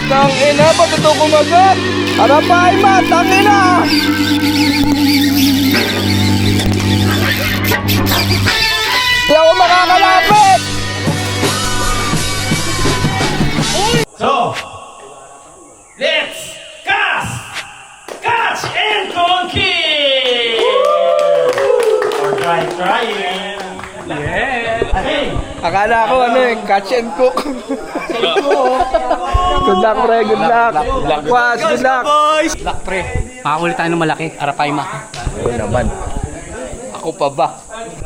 Tang ina, ba't ito kumagat? Arapay ma, tang ina! Di ako makakalapit! So, let's cast! Catch and conquer! Or trying. Yeah! Hey! Akala ko ano eh, catch and cook. Good luck pre, good luck. Was, good luck. Black pre, makakuli tayo ng malaki, arapay ma. Oo naman. Ako pa ba?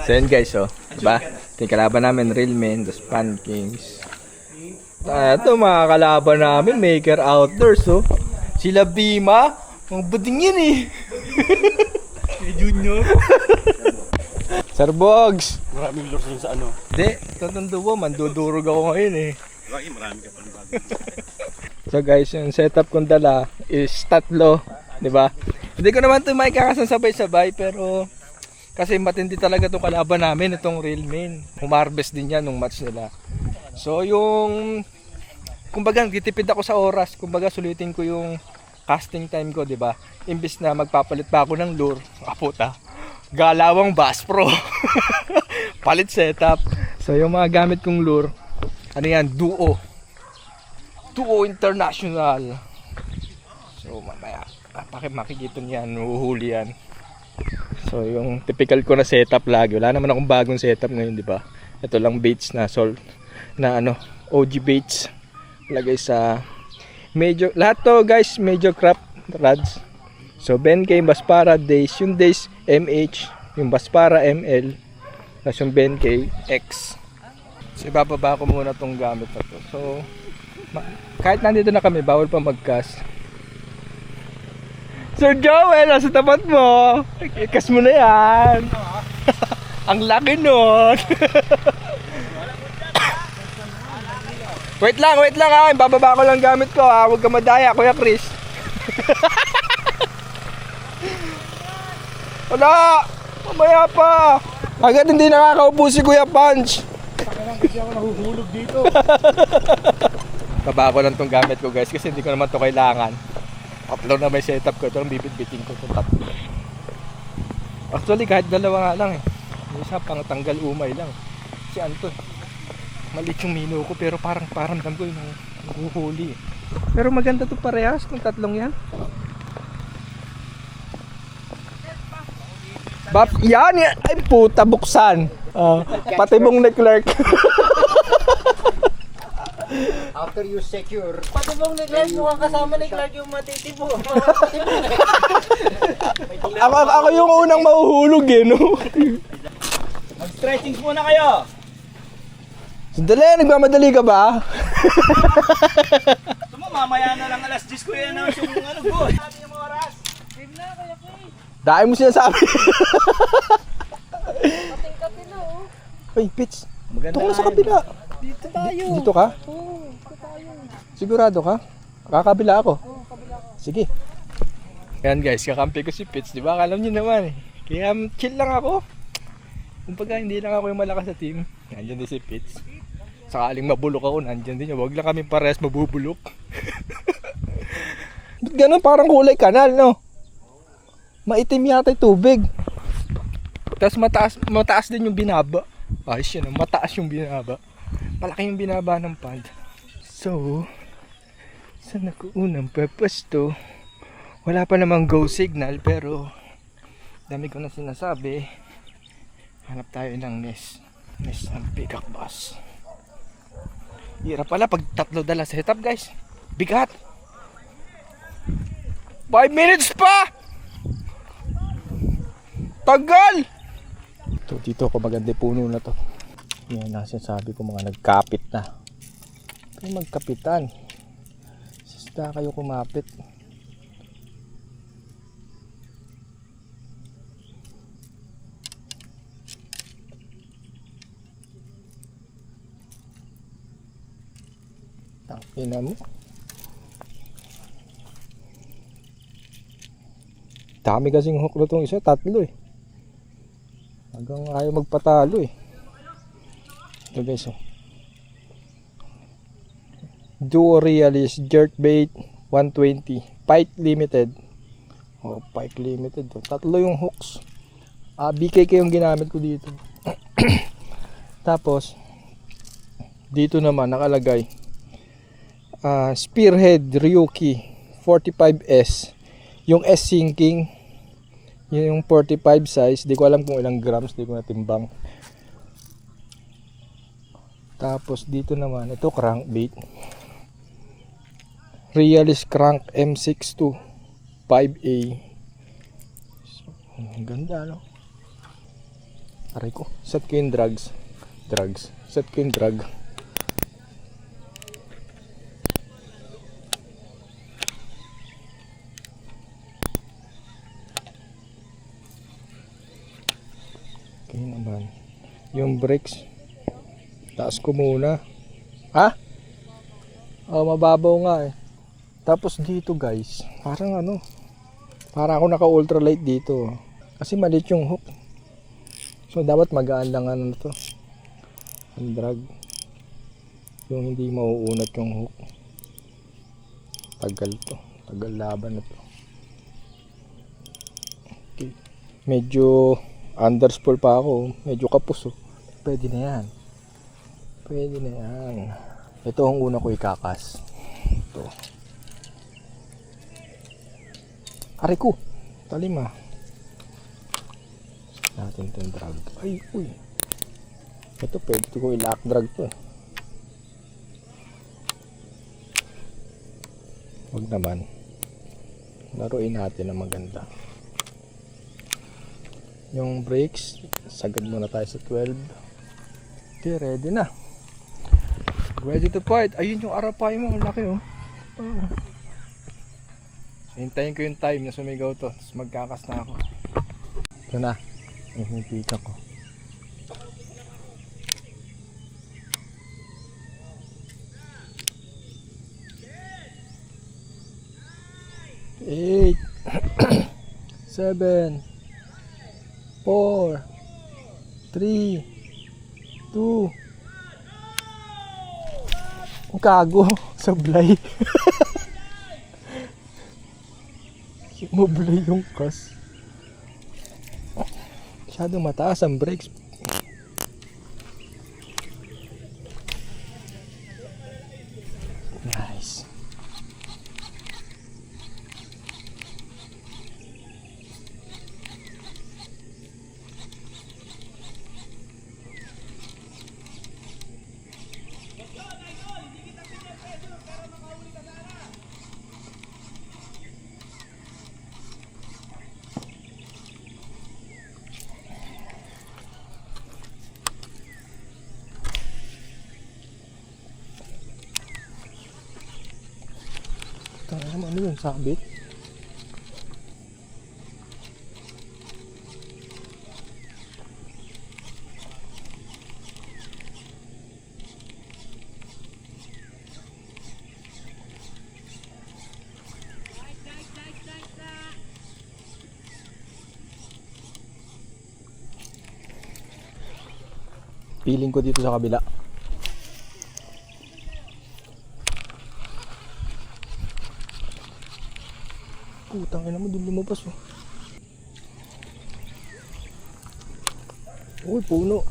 So yun guys, oh. Diba? Ito yung kalaban namin, Real Men, the Span Kings. Ito mga kalaban namin, Maker Outdoors, oh. Sila Bima, mga buding yun eh. Junior. Sir Bogs. Maraming lures dun sa ano. Hindi, tatundo mo, mandudurog ako ngayon eh. Marami ka pang bago. So guys, yung setup kong dala is tatlo, di ba? Hindi ko naman ito may kakasasabay-sabay, pero kasi matindi talaga itong kalaban namin, itong Real Men. Humarbest din yan nung match nila. So yung, kumbaga gitipid ako sa oras, kumbaga sulitin ko yung casting time ko, di ba? Imbis na magpapalit pa ako ng lure, puta, galawang Bass Pro. Palit setup. So yung mga gamit kong lure, ano yan, Duo International. So mamaya makikita niyan, huhuli yan. So yung typical ko na setup lagi, wala naman akong bagong setup ngayon, di ba? Ito lang baits na na ano, OG baits. Lagay sa major, lahat to guys, major crop rods. So Ben K, Baspara, Days, yung Days MH, yung Baspara ML, tapos yung Ben K X. So ibababa ko muna tong gamit na to. So kahit nandito na kami, bawal pa mag-cast. Sir Joel, nasa tapat mo. Ikas mo na yan. Ang laki nun. Wait lang ha. Bababa ko lang gamit ko ha. Huwag ka madaya, Kuya Chris. Wala. Mamaya pa. Agad hindi nakakaupo si Kuya Punch. Kasi ako nahuhulog dito. Baba ko lang tong gamit ko guys kasi hindi ko naman to kailangan. Upload na may setup ko. Ito lang bibit-bitin ko itong tatlo. Actually kahit dalawa nga lang eh. Isa pang tanggal umay lang. Si Anton, maliit yung mino ko pero parang dam ko yung nahuhuli eh. Pero maganda to parehas kung tatlong yan. Yan! Ay puta, buksan! Pati mong Leclerc. After you secure, Pati bang Leclerc, mukhang kasama Leclerc yung matitibo. Ako yung unang mahuhulog eh, no? Mag-stretching muna kayo. Sandali, nagmamadali ka ba? Ito mo, mamaya na lang alas 10 ko yan yung ano ko. Sabi yung oras. Game na, Kuya Chris. Dahil mo sinasabi. Kating-kating na, oh. Ay, Pitch. Dito ka na sa kabila. Dito tayo. Dito ka? Oo, dito tayo. Sigurado ka? Kakabila ako. Oo, kabila ko. Sige. Yan guys, kakampi ko si Pitch, di ba? Alam niyo naman eh. Kaya chill lang ako. Kumbaga hindi lang ako yung malakas sa team. Nandiyan din si Pitch. Sakaling mabulok ako, nandiyan din niya. Huwag lang kami parehas mabubulok. Ba't ganun? Parang kulay kanal, no? Maitim yata yung tubig. Tapos mataas din yung binaba. Ayos yun, mataas yung binaba. Palaki yung binaba ng pond. So, saan ako unang pwesto? Wala pa namang go signal pero dami ko na sinasabi. Hanap tayo ng nest ng pickup bus. Hirap pala pag tatlo dala sa setup guys. Bigat. 5 minutes pa. Tagal. Dito ako maganda puno na to. Yan na sinasabi ko, mga nagkapit na. Pero magkapitan. Sista kayo kumapit. Ina mo. Dami kasing hook na itong isa, tatlo eh. Hanggang ayaw magpatalo eh. Ito guys oh. Duo Realist Jerkbait 120 Pike Limited. Oh, Pike Limited to. Tatlo yung hooks. BKK yung ginamit ko dito. Tapos dito naman nakalagay Spearhead Ryuki 45S. Yung S sinking, yun yung 45 size. Di ko alam kung ilang grams, di ko natimbang. Tapos dito naman, ito crankbait. Realist Crank M62 5A. So, ang ganda, no? Aray ko, set ko yung set ko yung drag. Okay naman. Yung brakes, taas ko muna. Ha? Oh, mababaw nga eh. Tapos dito guys, parang parang ako naka ultralight dito. Kasi maliit yung hook. So dapat magaan lang to. Ang drag. Yung hindi mauunat yung hook. Tagal to. Tagal laban na to. Okay. Medyo underspool pa ako. Medyo kapos oh. Pwede na yan. Pwede na yan. Ito ang una ko ikakas. Ito. Aray ko. Talim ah. Natin itong drag. Ay, uy. Ito pwede ko i-lock drag to. Huwag naman. Laruin natin na maganda. Yung brakes, sagad muna tayo sa 12. Okay, ready na. Ready to fight. Ayun yung arapay mo. Ang laki oh. Hintayin ko yung time na sumigaw to. Tapos magkakas na ako. Ito na. Hinipita ko. Eight. 7 4 3 2 Ang kago. Sablay. Mablay yung kas. Masyadong mataas ang brakes. Nice. Ano yun? Sabit? Feeling ko dito sa kabila. Putang ina mo, dun lumabas oh. Uy, puno.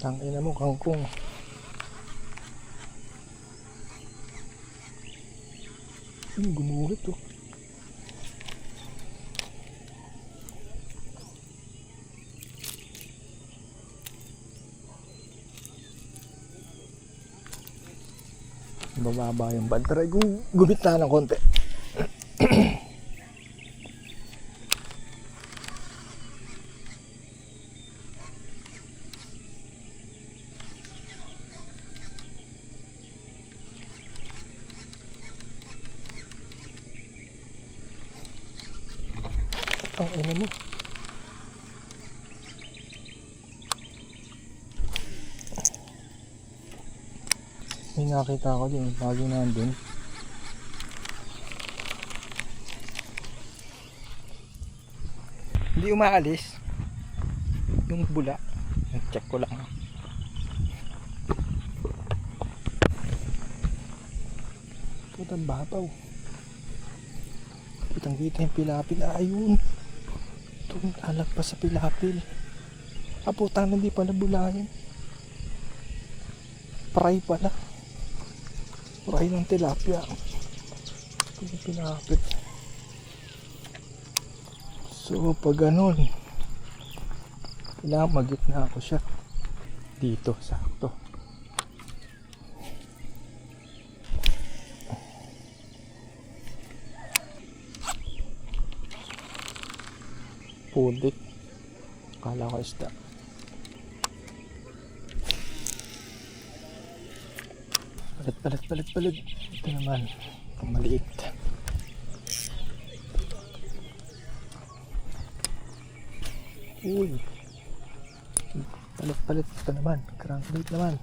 Tangina mo, kangkong. Gumuhit oh. Bababa yung bad. Try gumit na ng konti. Ang ina mo. May nakita ko din, lagi nandun. Hindi umaalis. Yung bula. Check ko lang. Putang babaw. Putang kita yung pilapil. Ayun. Ito lalagpas sa pilapil. Putang hindi pala bulayan. Fry pala. Fry ng tilapia. Ito yung pilapil. So pag ganun, kailangan magitna ako siya. Dito, sakto. Pudik. Kala ko isda. Palit. Ito naman, ang maliit. Uy. Palit. Ito naman, crankbait naman.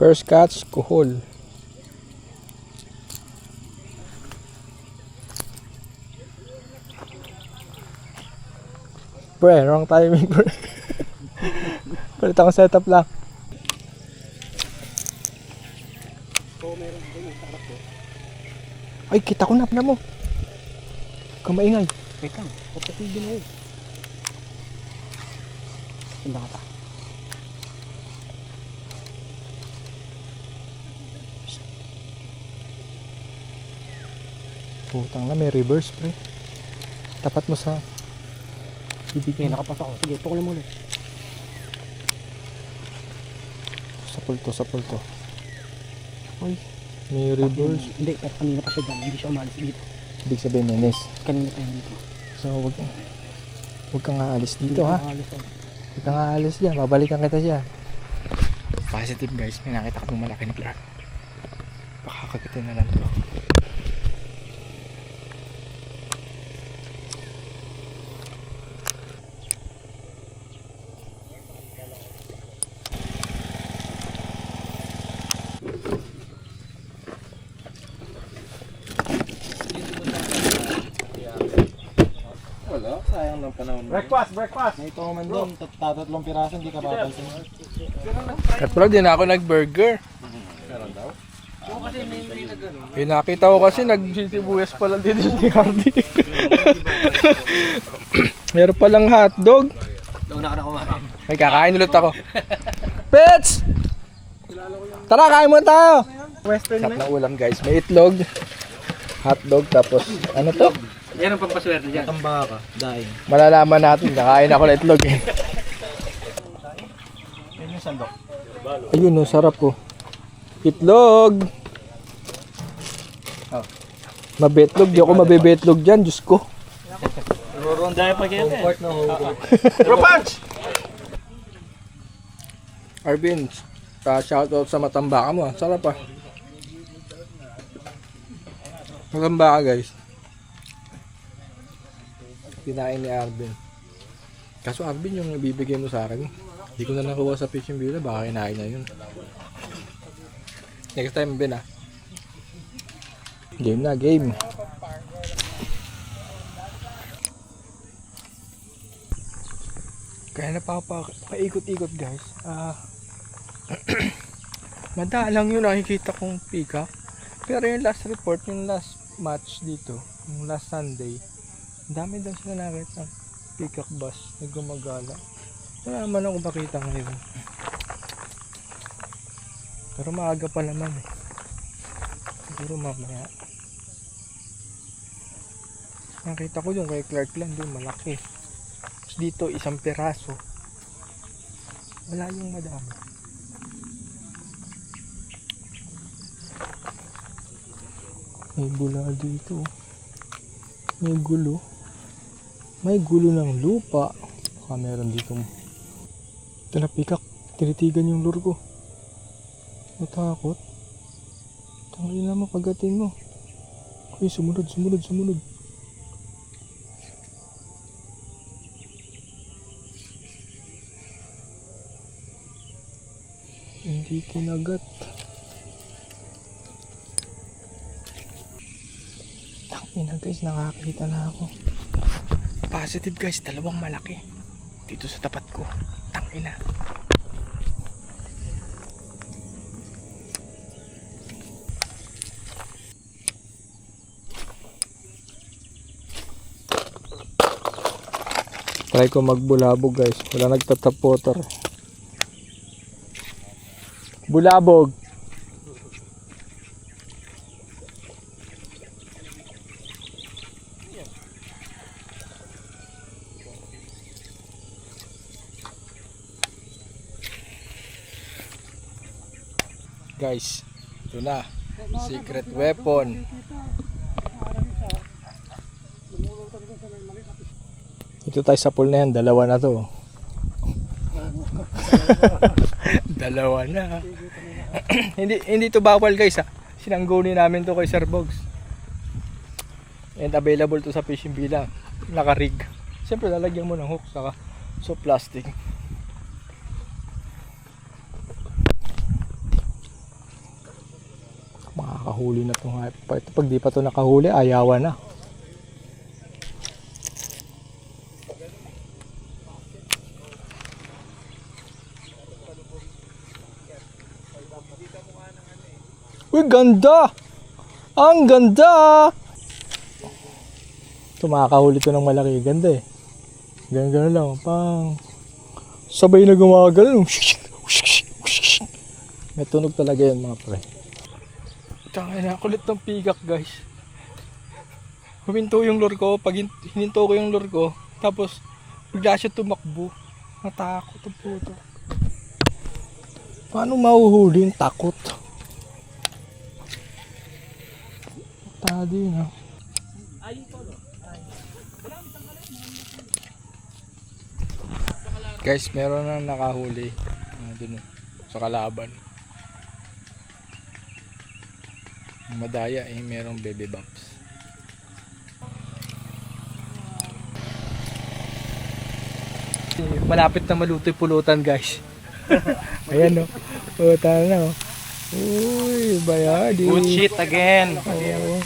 First catch, kuhol. Pre, wrong timing, pre. Palit akong setup lang. Ay, kita ko na mo. Kamaingay. Wait lang. Papatigil mo. Tinda ka pa. Putang na, may reverse, pre. Tapat mo sa bibig Okay, mo. nakapasa ko. Sige, tukulan mo ulit. Sa pulto. Uy, may reverse. Hindi, pero kanina pa siya dyan. Hindi siya umalis dito. Ibig sabihin, Nenes. Kanina pa yan dito. So, wag kang aalis dito, ha? Umalis ako. Huwag kang aalis dyan, babalikan kita siya. Positive guys, may nakita ko malaki na crab. Baka kagatin na lang to. Wala, sayang ng panahon. Breakfast! May ito man doon, tatlong piraso, hindi ka papansin. At pala, din ako nag-burger. Meron daw? Nakita ko kasi nag-sisibuyas pala dito ni Hardy. Meron palang hotdog. Doon na ka na kumain. May kakain ulit ako. Pets! Tara, kain muna tayo! Sarap ng ulam guys. May itlog, hotdog, tapos ano to? Yan ang pampaswerte dyan. Tamba ka, daing. Malalaman natin, kakain ako ng itlog eh. Yan yung sandok. Ayun oh, sarap oh. Itlog! Oh. Mabetlog, di ako mabebetlog dyan, Diyos ko. Ronda pa kayo. Comfort na hugot. Bro Punch! Arvin, shoutout sa Matambaka mo ah. Sarap ah. Matambaka guys. Kinain ni Arvin. Kaso Arvin yung ibibigay mo sa akin. Hindi ko na nakuha sa fishing villa, baka kinain na yun. Next time Ben ah. Game na, game. Kaya na paikot-ikot guys. Madalang yun nakikita kong peacock. Pero yung last report, yung last match dito, yung last Sunday, dami daw sila nakita peacock bass na gumagala. Wala naman ako makita ngayon. Pero maaga pa naman eh. Siguro mamaya. Nakita ko yung kay Clark lang doon, malaki. Tapos dito, isang piraso. Wala yung madami. May bula dito. May gulo. May gulo ng lupa. Baka meron dito. Ito na pikak. Tinitigan yung lure ko. Natakot. Tangin naman pagatin mo. Uy, sumunod. Hindi kinagat. Tangina guys, nakakita na ako. Positive guys, dalawang malaki. Dito sa tapat ko. Tangina. Try ko magbulabog guys. Wala nagtatap water. Bulabog. Guys, ito na. Secret weapon. Ito tayo sa pool na yan. Dalawa na to. Dalawa na. hindi to bawal guys ha. Sinangguni namin to kay Sir Bogs. And available to sa fishing bila. Naka-rig. Siyempre lalagyan mo ng hook saka so plastic. Makakahuli na to nga. Pag di pa to nakahuli, ayawan na. Uy, ganda! Ang ganda! Ito, makakahuli to ng malaki. Ganda eh. Ganun lang. Pang sabay na gumagano. May tunog talaga yan mga pre. Tangay na, kulit ng pigak guys. Huminto yung lure ko. Pag hininto ko yung lure ko, tapos bigla siya tumakbo. Natakot ang puto. Paano mahuhuli yung takot? Tadi na. Guys, meron na nakahuli dun sa kalaban. Madaya eh, merong baby bumps. Malapit na maluto yung pulutan guys. Ayan o. Pulutan na o. Uy, bayadi. Good shit again. Oo.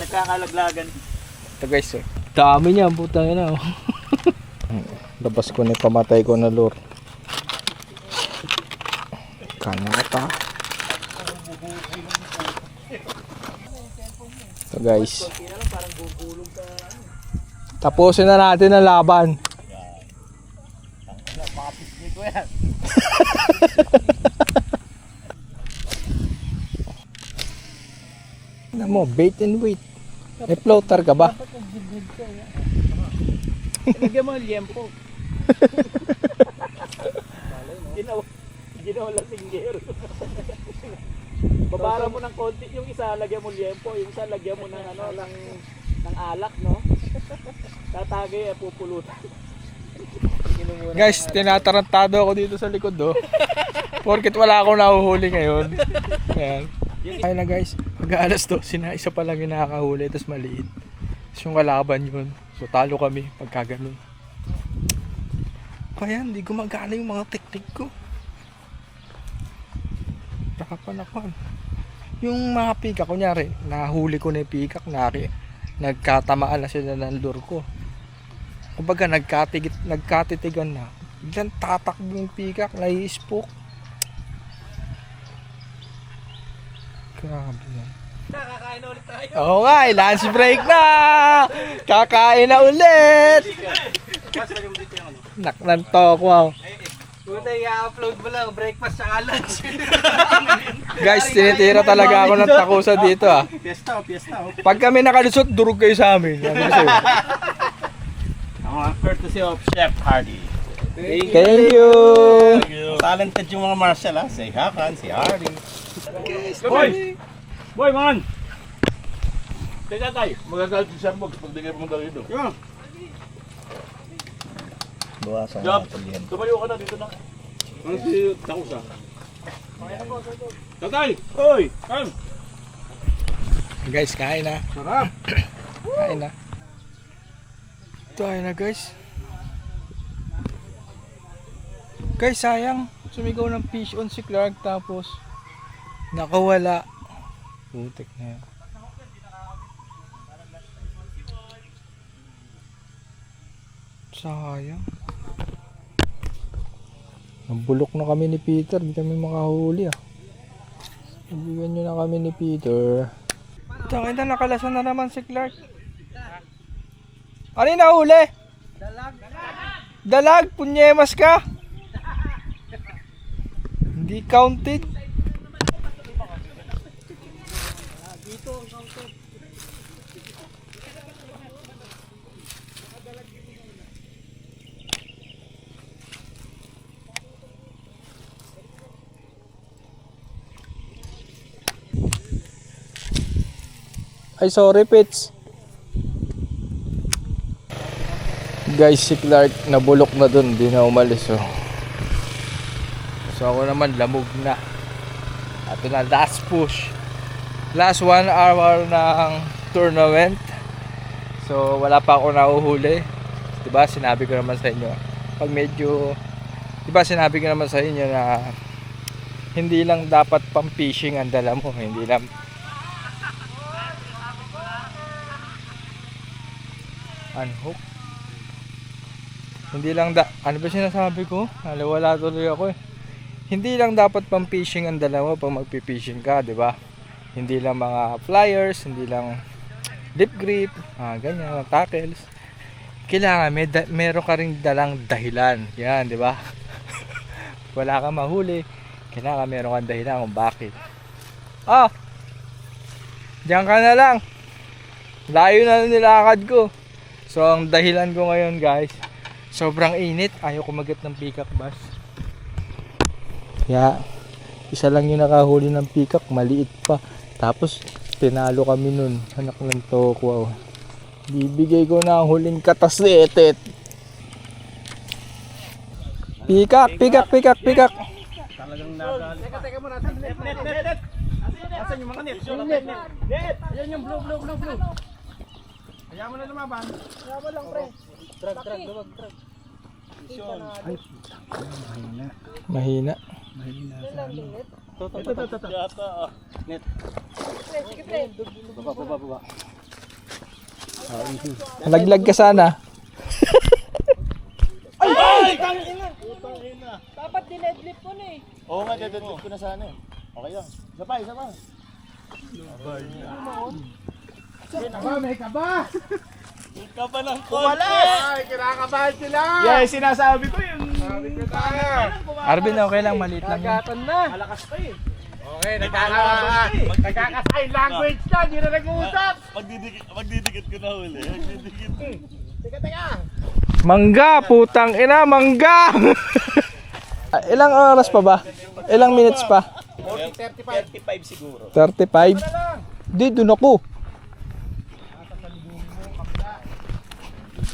Nagkakalaglagan. Ito guys, oh. Dami niya, putang ina oh. Labas ko na yung pamatay ko na lure. Kanata. Ito guys. Tapusin na natin ang laban. Ano mo, bait and wait. May floater ka ba? Lagyan mo ang liempo. Ginawa lang singgero. Babara mo ng konti, yung isa lagyan mo liempo, yung isa lagyan mo ng ano, ng alak, no? Tatagay, pupulutan. Guys, tinatarantado ako dito sa likod oh. Porket wala akong nahuhuli ngayon. Ayan. Ayun na guys, mag-aalas 12 na, isa pa lang yung nakakahuli, tapos maliit. Tapos yung kalaban yun. So talo kami pagka ganun. Kaya hindi gumagana yung mga teknik ko. Nakapanapan. Yung mga pika, kunyari, nahuli ko na yung pikak, nagkatamaan na sila ng lure ko. Kumbaga nagkatitigan na. Biglang tatakbo yung pikak, nai-spook. Grabe yan. Kakain ulit tayo. Oo nga, lunch break na! Kakain na ulit! Naknanto ko. Puta, i-upload mo lang, breakfast sa lunch. Guys, tinitira talaga ako ng takusa dito ah. Fiesta. Pag kami nakalusot, durog kayo sa amin. Sabi ko sa'yo. Ang courtesy of Chef Hardy. Thank you! Talented yung mga martial ha. Si Hakan, si Hardy. Boy, man! Teka tayo. Magagalit si Sir Bogs pag di kayo pumunta rito. Bawasan Job. natin yan. Tumayo ka na dito na. Ano si Takusa? Tatay! Hoy! Kan! Guys, kain na. Sarap! Kain na. Kain na guys. Guys, sayang. Sumigaw ng fish on si Clark tapos nakawala. Putik na yan. Sayang. Nabulok na kami ni Peter. Hindi kami makahuli ah. Ibigyan nyo na kami ni Peter. Tangin na, nakalasan na naman si Clark. Ano yung nahuli? Dalag. Dalag? Punyemas ka? Hindi counted. Ay, sorry, Pits. Guys, si Clark nabulok na dun. Di na umalis, oh. So, ako naman, lamog na. Ito na, last push. Last 1 hour ng tournament. So, wala pa ako nahuhuli. Diba, sinabi ko naman sa inyo. Pag medyo... Diba, sinabi ko naman sa inyo na hindi lang dapat pang fishing ang dala mo. Hindi lang unhook. Hindi lang ano ba sinasabi ko? Wala tuloy ako eh. Hindi lang dapat pang fishing ang dala mo pag magpi-fishing ka, 'di ba? Hindi lang mga flyers, hindi lang lip grip, ganyan, tackles. Kailangan meron ka ring dalang dahilan. Yan, 'di ba? Wala kang mahuli, kailangan meron kang dahilan kung bakit. Diyan ka na lang. Layo na nilakad ko. So ang dahilan ko ngayon guys, sobrang init, ayaw ko magat ng peacock bass. Kaya isa lang yung nakahuli ng peacock, maliit pa. Tapos tinalo kami nun, anak ng tokwa. Bibigay ko na ang huling katasetet. Peacock. Talagang nagal. Teka muna. Net. Asan yung mga net? Net! Ayan yung blue. Kaya mo na lumaban. Kaya mo lang, pre. Drag. Mahina. Yan lang, limit. Ito. Net. Pre, sige, pre. Baba. Laglag ka sana. Ay! Tangina! Dapat dinedlip ko na eh. Oo nga, deadlift ko na sana eh. Okay lang. Isa pa. May kaba! Kaba ng konti! Ay, kinakabahan sila! Yeah, sinasabi ko yun. Arvin, okay lang, maliit lang yun. Gatan na. Malakas pa eh. Okay, nagkaka-sign language na, hindi na nag-uusap! Magdidikit ko na huli. Magdidikit. Teka! Mangga, putang ina, mangga! Ilang oras pa ba? Ilang minutes pa? 35 siguro. 35? Di, dun ako.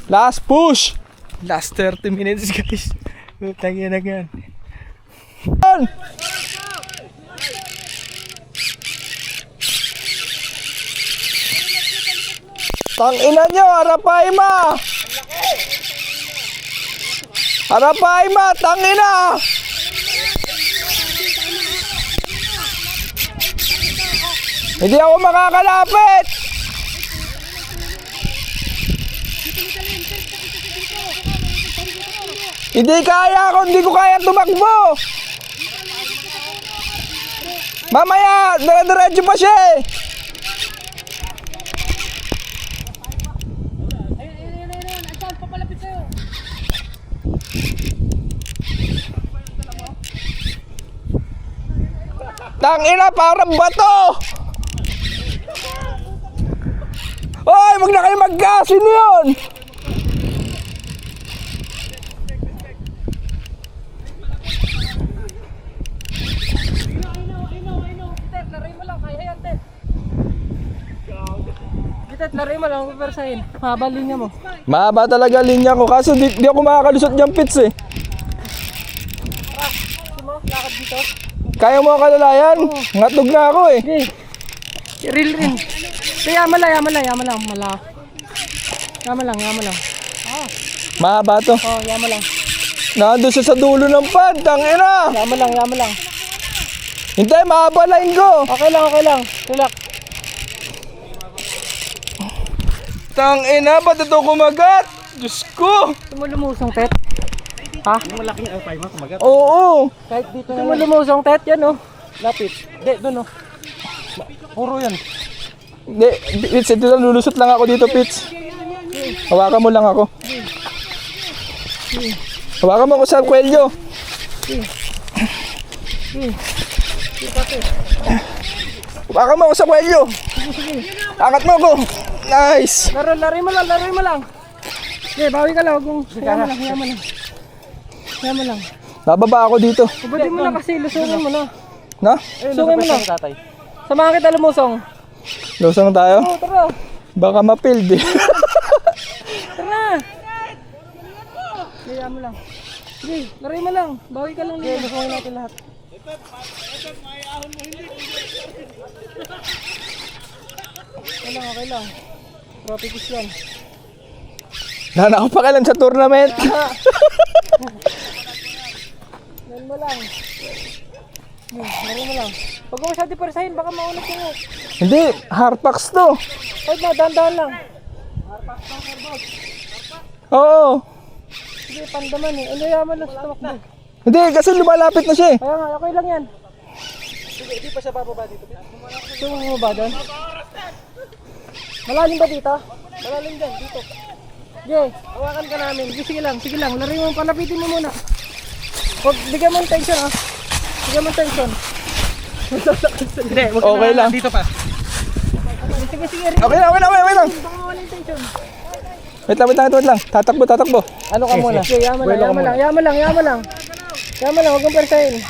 Last push! Last 30 minutes guys. Putang ina yan. Tang ina nyo, harapay ma! Harapay ma, tang ina! Hindi ako makakalapit! Hindi kaya ako, hindi ko kaya tumakbo! Mamaya, dire-diretso pa siya eh! Ayun. Saan papalapit sa'yo? Tangina, parang bato! Hoy, wag na kayo maggasin yun! Tet, laray mo lang. Kaya yan, Tet. Tet, laray mo lang. Persahin. Haba linya mo. Mahaba talaga linya ko, kaso di ako makakalusot dyan, Pits eh. Gusto mo? Lakad dito. Kaya mo ang kalalayan? Ngatog na ako eh. Okay. Reel rin. So, yaman lang. Yaman lang. Mahaba to. Oh, yaman lang. Nandun siya sa dulo ng pad, tangina! Yaman lang. Hindi, mahaba line ko! Okay lang. Relax. Tangina, ba't ito kumagat? Diyos ko! Gusto mo lumusong, Tet? Ha? Yung malaking alpay mo, kumagat. Oo! Kahit dito na. Gusto mo lumusong, Tet? Yan, oh. Lapit. Hindi, doon, oh. Puro yan. Hindi, Pits, ito lang, lulusot lang ako dito, Pits. Hawakan mo lang ako. Hawakan mo ako sa kwelyo. Hawakan mo ako sa kwelyo. Angat mo ako. Nice! Laro mo lang. Okay, bawi ka lang. Yaman lang. Bababa ako dito. Ubodin mo na kasi, lusungin mo na. Na? Lusungin mo na. Samahan kita lumusong. Lusong tayo? Oo, tara. Baka ma-field eh. Tara. Kaya mo lang. Sige, laray mo lang. Bawi ka lang. Sige, lusungin natin lahat. Okay lang. Tropicus yan. Nana ako pakialam sa tournament. Yan mo lang. Laray mo lang. Pag mo masyado persahin, baka maunat yung hook. Hindi, hardpacks to. Kahit na, dahan-dahan lang. Oo. Sige, pandaman eh. Ano yaman lang sa tumakbo. Hindi, kasi lumalapit na siya eh. Kaya nga, okay lang yan. Sige, hindi pa siya bababa dito. Gusto mo ba doon? Malalim ba dito? Malalim dyan, dito. Sige, hawakan ka namin. Sige lang. Lari mo, palapitin mo muna. Huwag, bigyan mo ng tension ah. Bigyan mo ng tension. Hindi, huwag ka Okay na lang. dito pa. Sige. Okay lang. Baka mawala yung tension. Wait lang. Tatakbo. Ano ka muna? Sige, yaman lang. Huwag kang persahin.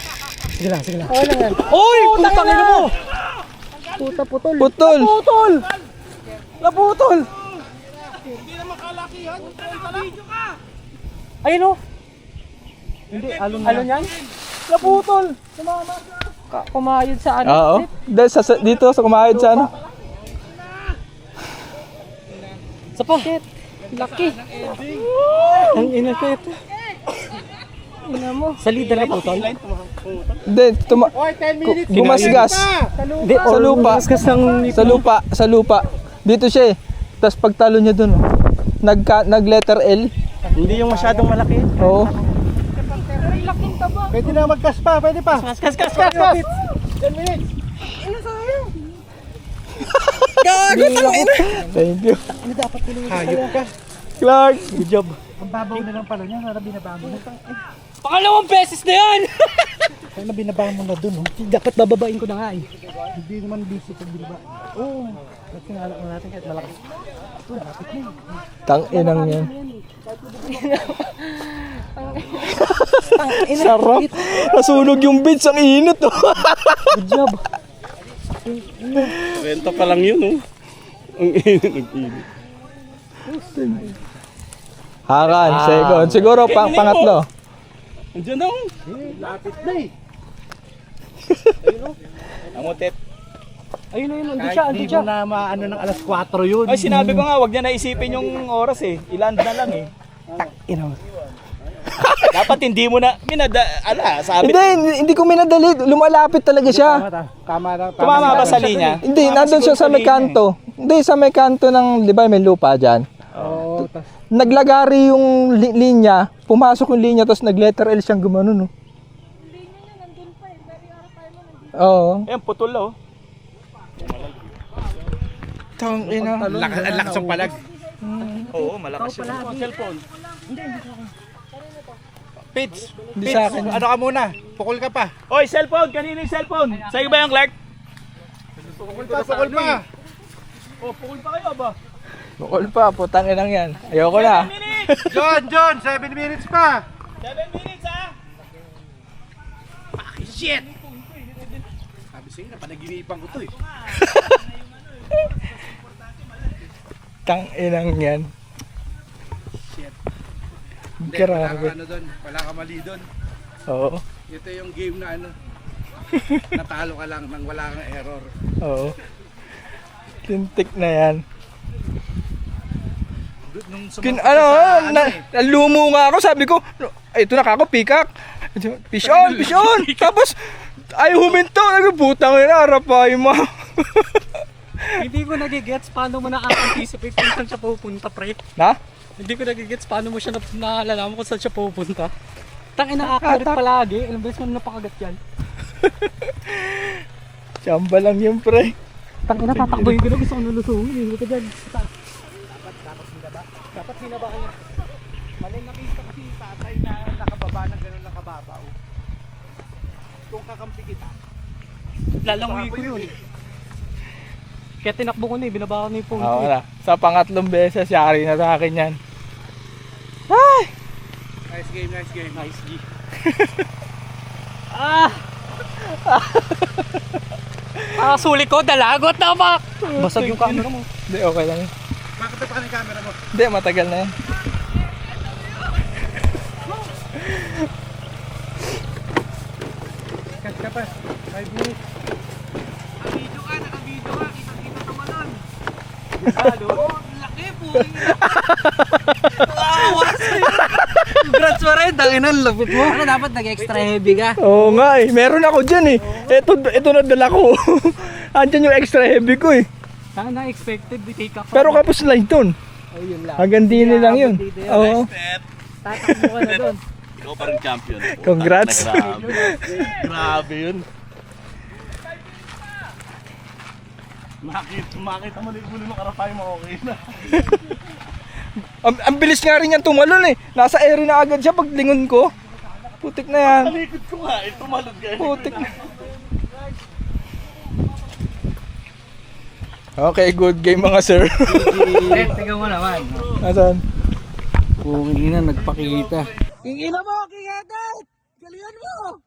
Sige lang. Okay lang yan. Uy! Putang ina mo! Puta, putol. Putol. Naputol! Ayun o! Hindi, alon yan? Naputol! Sumama ka. Kumayod sa ano? Oo. Dito sa kumayod sa ano. Sa pa? Shit. Lucky. Ang ina ko ito. Ina mo. Sa leader na putol? Hindi, gumasgas. Sa lupa. Dito siya eh. Tapos pagtalo niya dun, nag-letter L. Hindi yung masyadong malaki. Oo. Pwede na mag-gas pa, pwede pa. Gas! 10 minutes. Thank you. Hayop ka. Clark. Good job. Ang babaw na lang pala niya, para binaba mo na. Pangalawang beses na yan! Kaya na binaba mo na dun, oh. Dapat bababain ko na nga eh. Hindi naman busy pag binaba. Oo. Kasi nga alam natin kahit malakas. Tang-inang yan. Sarap. Nasunog yung beach, ang init oh. Good job. Renta pa lang yun, oh. Ang init. Hakan, second. Siguro pangatlo. Andiyan na, oh. Lapit na eh. Amotet. Ayun, andun Kahit di siya. mo na maano ng alas 4 yun. Ay, sinabi ko nga, wag niya naisipin yung oras eh. I-land na lang eh. Dapat hindi mo na, sabi. Hindi ko minadali. Lumalapit talaga siya. Tumama ba sa linya? Hindi, nandun siya sa may kanto. Hindi, sa may kanto ng, di ba may lupa dyan? Oo. Naglagari yung linya, pumasok yung linya, tapos nag-letter L siyang gumano, no? Oo. Ayan, putol oh. Tangina. Ang lakas ng palag. Oo, malakas yun. Cellphone. Pits. Hindi sa akin. Ano ka muna? Pukul ka pa. Oy, cellphone! Kanino yung cellphone? Sa'yo ba yung Clark? Pukul pa. Oh, pukul pa kayo ba? Bukol pa, putang inang yan. Ayoko na. 7 minutes! John, 7 minutes pa. 7 minutes ha! Shit! Sabi sa'yo, napanaginipan ko to eh. Tang inang yan. Shit. Grabe. Doon, wala ka mali doon. Oo. Ito yung game na ano. Natalo ka lang nang wala kang error. Oo. Tintik na yan. Nung lumo nga ako, sabi ko, ito na kako, pikak. Fish on, fish on. Tapos, ay huminto. Putang ina, arapay mo. Hindi ko nagigets paano mo na-anticipate kung saan siya pupunta, pre. Na? Hindi ko nagigets paano mo siya naalalaman kung saan siya pupunta. Tangina accurate palagi. Ilang beses mo napakagat yan. Chamba lang yun, pre. Tangina tatakboyin ko na gusto ko nalusungin. Hindi ka dyan. Dapat hinaba ka niya. Mali nakita ko si tatay na nakababa ng gano'n nakababaw. Kung kakampi kita. Lalangoy ko yun. Kaya tinakbo ko na eh. Binaba ko na yung phone Oo ko. na. Sa pangatlong beses, yari na sa akin yan. Ay! Nice game. Nice G. Ah! Sulit ko, dalagot na mak! Basag yung camera mo. Hindi, okay lang yun. Bakit pa yung camera mo? Hindi, matagal na yan. Cut ka pa. 5 minutes. Nakabidyo ka. Kita-kita tumalon. Laki po! Congrats pa rin, tanginan, lapit mo. Ano dapat nag-extra heavy ka? Oo nga eh. Meron ako dyan eh. Ito nadala ko. Andyan yung extra heavy ko eh. Saan na-expected, take up. Pero kapos lang doon. Oh, yun lang. Hanggang dini lang yun. Oo. Tatakbo ka na doon. Ikaw pa rin champion. Congrats. Grabe. Grabe yun. Makita mo na yung ng karapay mo, okay na. Ang bilis nga rin yan tumalon eh. Nasa area na agad siya pag lingon ko. Putik na yan. Talikod ko nga, tumalon ka. Putik na. Okay, good game mga sir. Teka mo naman. Asan? Kung ina nagpakita. Ina mo, Kiyadet! Galingan mo!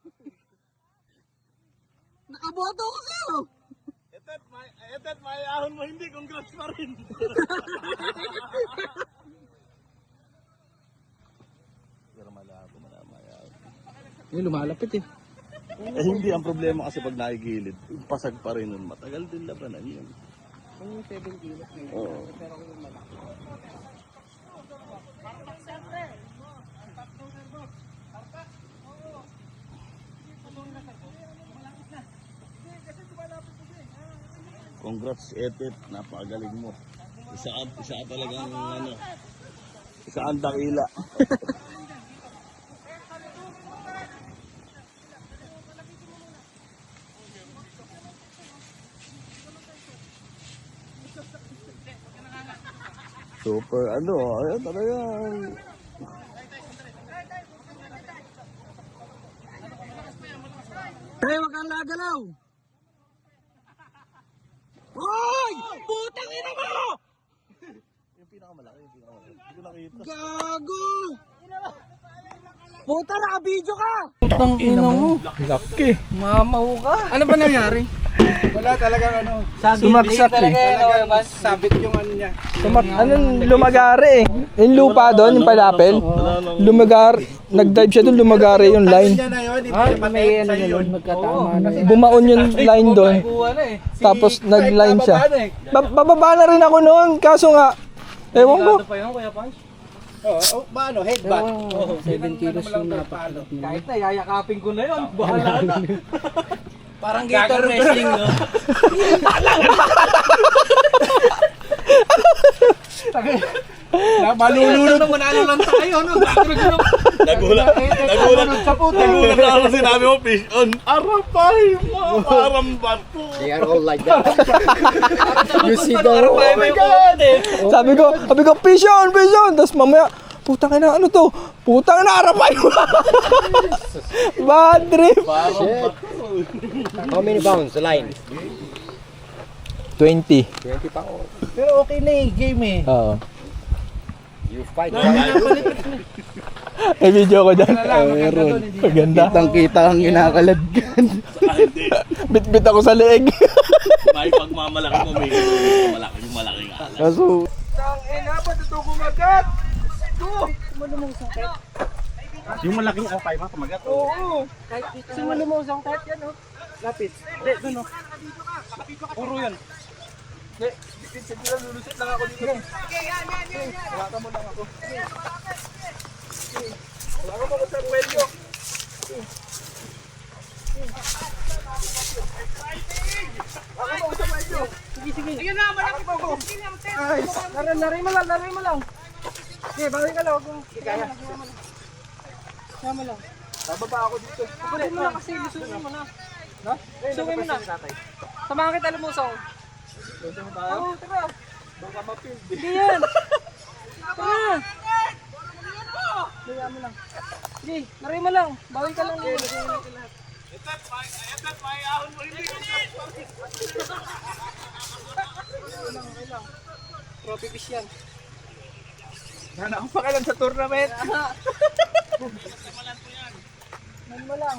Nakaboto ko sa'yo! Etet, may ahon mo hindi, congrats pa rin. Yung lumalapit eh. Eh hindi, ang problema kasi pag nakigilid, pasag pa rin nun. Matagal din labanan yun. Yung 7 kilos na yun. Oo. Pero ko yung malaki. Congrats, Etet, napakagaling mo. Isa ka talagang ano, isa ang dakila. Super ano, ayun talagang Tayo, wag kang lagalaw! Hoy! Putang ina mo! yung pinakamalaki. Hindi ko nakita. Gago! Puta, naka-video ka! Putang ina mo! Laki. Mamaw ka! Ano ba nangyari? Wala talagang ano. Sumaksak eh. Talagang sabit yung ano niya. Anong lumagari eh. Yung lupa doon, yung palapel. Nag-dive siya doon, lumagari yung line. Yan na yun, hindi May ano na yun, magkatama na yun. Bumaon yung line doon. Tapos nag-line siya. Bababa na rin ako noon, kaso nga, ewan ko. pa yun, Kuya Pans? Oo, paano? Headbutt. 7 kilos yung napakalo. Kahit na, yayakapin ko na yun. Bahala na. parang gator wrestling, no? Malulunod naman, ano lang tayo, no? Nagulat na ako sinabi mo, fish on. Arapay mo, parang barko. They are all like that. You see the... Sabi ko, fish on! Tapos mamaya, putang ina, ano to? Putang ina, arapay mo! Bad trip! How many bounds the line? 20. 20 pounds. Pero okay na eh, game eh. Oo. You fight. May video ko dyan. Meron. Maganda. Kitang-kita ang inakalagyan. Bit-bit ako sa leeg. May pagmamalaki mo, may malaki nga. Kaso, yung malaking alpay ma, kumagat. Oo. Kahit dito. Simulo mo sa kahit yan, oh. Lapit. Hindi, doon o. Puro yan. Lulusit lang ako dito. Hawakan mo lang ako. Hawakan mo sa kwelyo. Hawakan mo sa kwelyo. Sige, sige. Ayun na, malaki pa ko. Ay, lari mo lang, lari mo lang. Sige, bawin ka lang. Kaya mo lang. Bababa ako dito. Kunin mo lang kasi, lusunin mo na. Ha? Lusunin mo na. Samahan kita lumusong. Gusto mo tayo? Oo, tara. Baka ma-field. Hindi yan. Tara. Laya mo lang. Sige, lari mo lang. Bawin ka lang. Trophy fish yan. Sana akong pakialam sa tournament. Lari mo lang.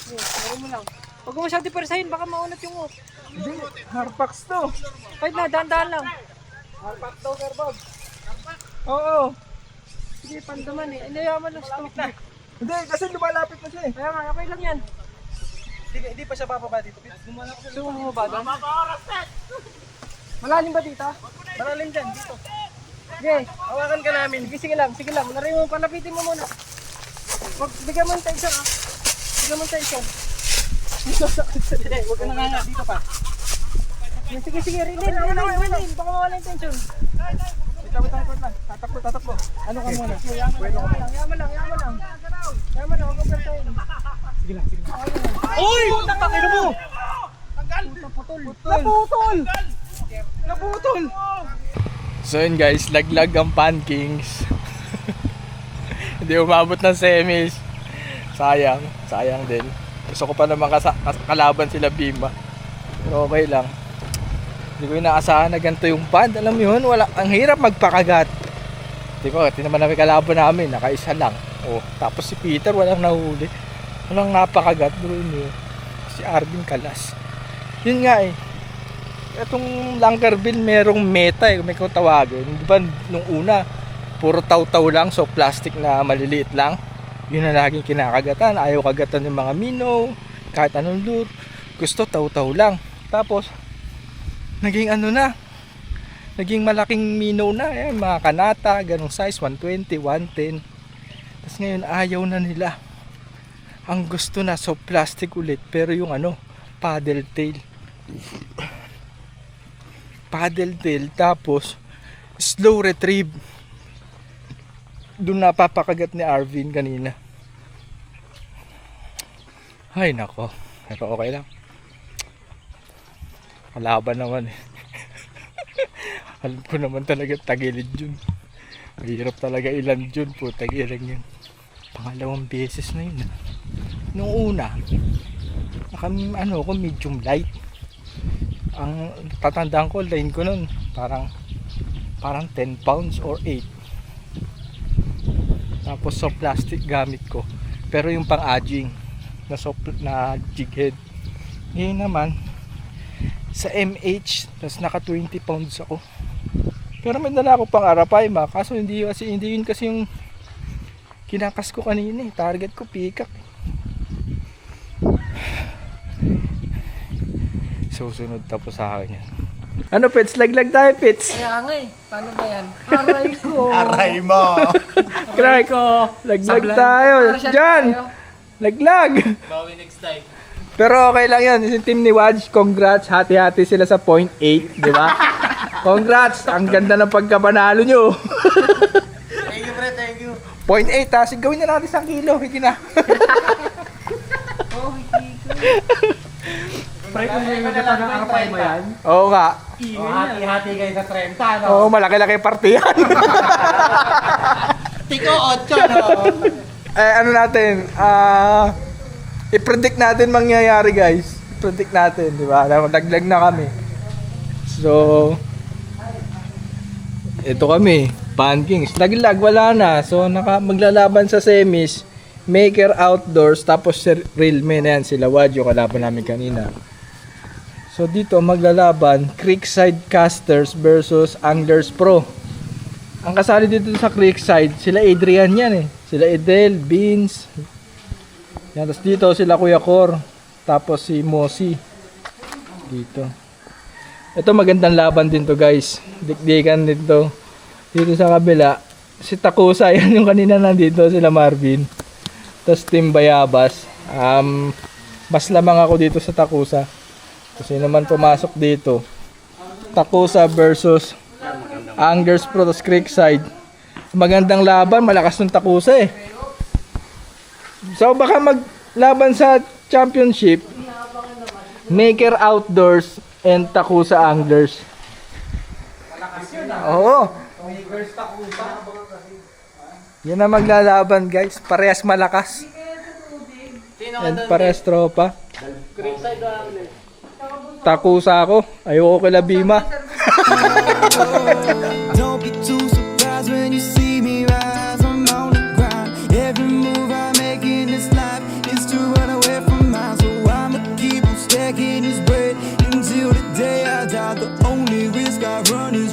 Sige, lari mo lang. Huwag mo masyado persahin, baka maunat yung hook. Hindi, Harpax to. Kahit na, dahan-dahan lang. Harpax to, Kerbog. Oo. Sige, pandaman eh. Inayaman lang stop na. Hindi, kasi lumalapit na siya eh. Kaya nga, okay lang yan. Hindi pa siya bababa dito. Sumo mo ba doon? Malalim ba dito? Malalim dyan, dito. Sige, hawakan ka namin. Sige lang, sige lang. Lari mo, palapitin mo muna. Wag, bigyan mo ng tension ah. Bigyan mo ng tension. Hindi, huwag ka nanganga dito pa. Sige, sige, rilin. Baka mawala yung tension. Wait lang. Tatakbo. Ano ka muna? Yaman lang. Yaman lang, huwag kang persahin. Uy! Takino mo! Naputol! So yun guys, laglag ang Pan Kings. Hindi umabot ng semis. Sayang din. Gusto ko pa naman kalaban sila Bima. Pero okay lang. Hindi ko inaasahan na ganito yung pond. Alam mo yun, ang hirap magpakagat. Hindi ko, naman namin kalaban namin, nakaisa lang. Oh, tapos si Peter walang nahuli. Walang napakagat. Si Arvin Kalas. Yun nga eh. Itong Lankerville merong meta eh, may kung tawagin. Di ba nung una, puro taw-taw lang, so plastic na maliliit lang. Yun na laging kinakagatan. Ayaw kagatan ng mga minnow, kahit anong lure. Gusto taw-taw lang. Tapos, naging malaking minnow na. Ayan, mga kanata, ganong size, 120, 110. Tapos ngayon, ayaw na nila. Ang gusto na, so plastic ulit. Pero yung paddle tail. Tapos slow retrieve. Doon napapakagat ni Arvin kanina. Ay nako, pero okay lang. Kalaban naman eh. Alam ko naman talaga tagilid yun. Mahirap talaga ilan yun po, tagilan yun. Pangalawang beses na yun. Nung una, ko medium light. Ang tatandaan ko, line ko nun parang 10 pounds or 8. Tapos soft plastic gamit ko, pero yung pang aging na jig head. Ngayon naman sa MH, tapos naka 20 pounds ako. Pero may dala ako pang arapay kaso hindi yun kasi yung kinakas ko kanina eh. Target ko pikak. Susunod tapos sa akin yan. Ano Pets? Laglag tayo Pets. Kaya nga eh. Paano ba yan? Aray ko. Aray mo! Crack. Laglag tayo. Diyan. Laglag. Bawi next time. Pero okay lang yan. Yung team ni Wadge, congrats. Hati-hati sila sa 0.8. Di ba? Congrats. Ang ganda ng pagkapanalo nyo. Thank you, pre. Thank you. 0.8 ha. Gawin na natin 1 kilo. Higi na. Pre, kung may maganda ng arapay mo yan, Oo nga. hati-hati kayo sa 30, no? Oo, malaki-laki party yan. Tiko 8, no? Ano natin, i-predict natin mangyayari guys. I-predict natin, di ba? Naglag na kami. So, ito kami, Pan Kings. Naglag, wala na. So, maglalaban sa semis, Maker Outdoors, tapos si Real Men, yan, sila Wad, yung kalaban namin kanina. So, dito maglalaban, Creekside Casters versus Anglers Pro. Ang kasali dito sa Creekside, sila Adrian yan eh. Sila Edel, Beans. Yan, tapos dito sila Kuya Cor. Tapos si Mosi. Dito. Ito magandang laban din to guys. Dikdikan dito. Dito sa kabila. Si Takusa, yan yung kanina nandito. Sila Marvin. Tapos Team Bayabas. Mas lamang ako dito sa Takusa. Kasi naman pumasok dito. Takusa versus Anglers Pro, tapos Creekside. Magandang laban, malakas ng Takusa eh. So baka maglaban sa championship, Maker Outdoors and Takusa Anglers. Oo. Yan na maglalaban guys, parehas malakas. And parehas tropa. Takusa ako, ayoko kila Bima. Don't be too surprised when you see me rise. I'm on the grind. Every move I make in this life is to run away from mine. So I'ma keep on stacking this bread until the day I die. The only risk I run is